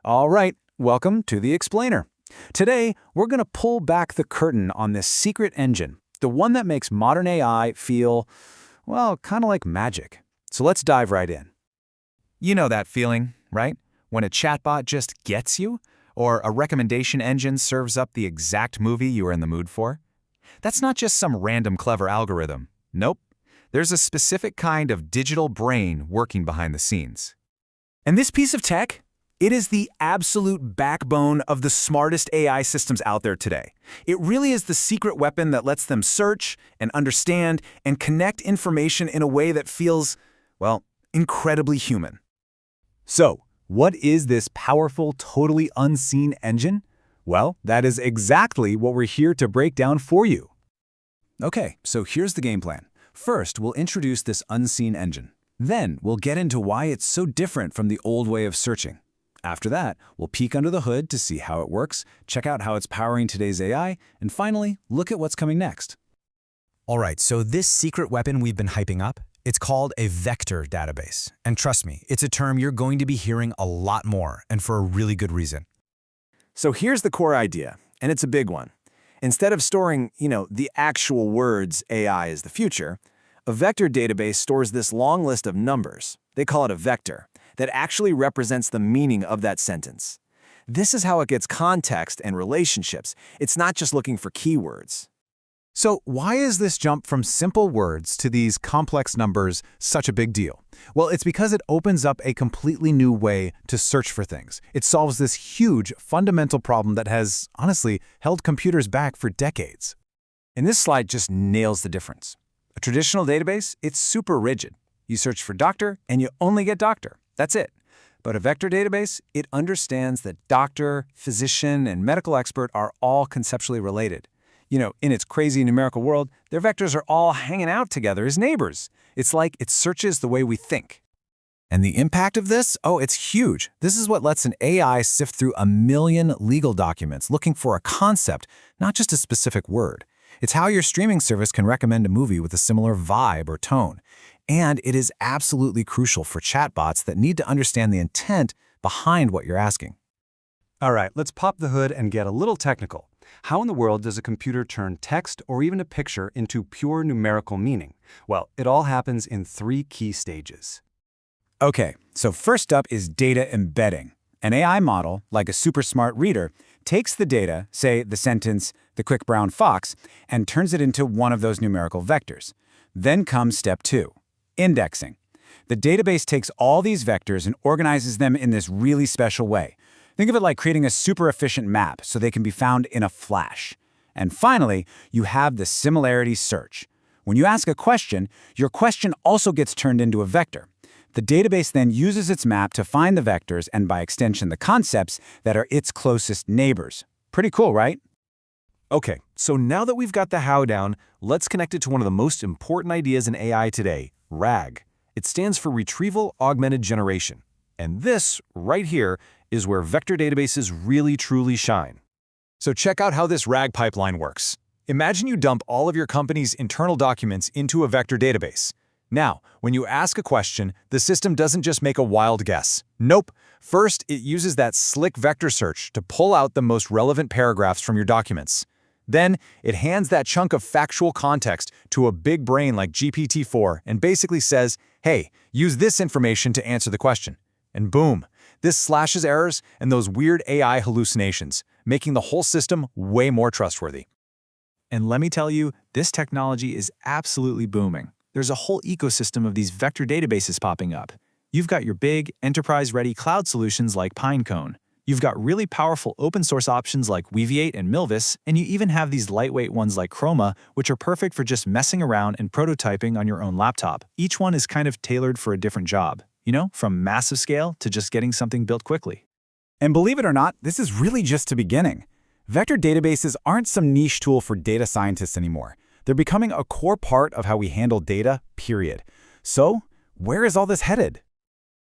All right, welcome to the Explainer. Today, we're going to pull back the curtain on this secret engine, the one that makes modern AI feel, well, kind of like magic. So let's dive right in. You know that feeling, right? When a chatbot just gets you, or a recommendation engine serves up the exact movie you were in the mood for? That's not just some random clever algorithm. Nope. There's a specific kind of digital brain working behind the scenes. And this piece of tech, it is the absolute backbone of the smartest AI systems out there today. It really is the secret weapon that lets them search and understand and connect information in a way that feels, well, incredibly human. So, what is this powerful, totally unseen engine? Well, that is exactly what we're here to break down for you. Okay, so here's the game plan. First, we'll introduce this unseen engine. Then, we'll get into why it's so different from the old way of searching. After that, we'll peek under the hood to see how it works, check out how it's powering today's AI, and finally, look at what's coming next. All right, so this secret weapon we've been hyping up, it's called a vector database. And trust me, it's a term you're going to be hearing a lot more, and for a really good reason. So here's the core idea, and it's a big one. Instead of storing, the actual words AI is the future, a vector database stores this long list of numbers. They call it a vector, that actually represents the meaning of that sentence. This is how it gets context and relationships. It's not just looking for keywords. So why is this jump from simple words to these complex numbers such a big deal? Well, it's because it opens up a completely new way to search for things. It solves this huge, fundamental problem that has, honestly, held computers back for decades. And this slide just nails the difference. A traditional database, it's super rigid. You search for doctor, and you only get doctor. That's it. But a vector database, it understands that doctor, physician, and medical expert are all conceptually related. In its crazy numerical world, their vectors are all hanging out together as neighbors. It's like it searches the way we think. And the impact of this? Oh, it's huge. This is what lets an AI sift through 1 million legal documents looking for a concept, not just a specific word. It's how your streaming service can recommend a movie with a similar vibe or tone. And it is absolutely crucial for chatbots that need to understand the intent behind what you're asking. All right, let's pop the hood and get a little technical. How in the world does a computer turn text or even a picture into pure numerical meaning? Well, it all happens in 3 key stages. Okay, so first up is data embedding. An AI model, like a super smart reader, takes the data, say the sentence, "the quick brown fox," and turns it into one of those numerical vectors. Then comes step 2. Indexing. The database takes all these vectors and organizes them in this really special way. Think of it like creating a super efficient map so they can be found in a flash. And finally, you have the similarity search. When you ask a question, your question also gets turned into a vector. The database then uses its map to find the vectors and, by extension, the concepts that are its closest neighbors. Pretty cool, right? Okay, so now that we've got the how down, let's connect it to one of the most important ideas in AI today, RAG. It stands for Retrieval-Augmented Generation. And this, right here, is where vector databases really truly shine. So check out how this RAG pipeline works. Imagine you dump all of your company's internal documents into a vector database. Now, when you ask a question, the system doesn't just make a wild guess. Nope. First, it uses that slick vector search to pull out the most relevant paragraphs from your documents. Then, it hands that chunk of factual context to a big brain like GPT-4 and basically says, hey, use this information to answer the question. And boom, this slashes errors and those weird AI hallucinations, making the whole system way more trustworthy. And let me tell you, this technology is absolutely booming. There's a whole ecosystem of these vector databases popping up. You've got your big, enterprise-ready cloud solutions like Pinecone. You've got really powerful open-source options like Weaviate and Milvus, and you even have these lightweight ones like Chroma, which are perfect for just messing around and prototyping on your own laptop. Each one is kind of tailored for a different job, from massive scale to just getting something built quickly. And believe it or not, this is really just the beginning. Vector databases aren't some niche tool for data scientists anymore. They're becoming a core part of how we handle data, period. So, where is all this headed?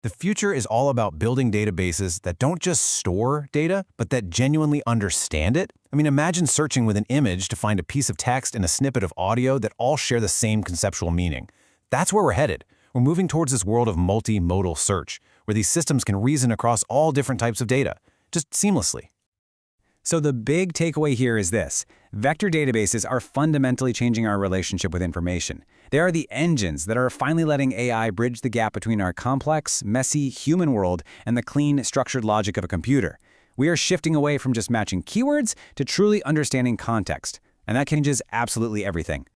The future is all about building databases that don't just store data, but that genuinely understand it. I mean, imagine searching with an image to find a piece of text and a snippet of audio that all share the same conceptual meaning. That's where we're headed. We're moving towards this world of multimodal search, where these systems can reason across all different types of data. just seamlessly. So the big takeaway here is this. Vector databases are fundamentally changing our relationship with information. They are the engines that are finally letting AI bridge the gap between our complex, messy human world and the clean, structured logic of a computer. We are shifting away from just matching keywords to truly understanding context. And that changes absolutely everything.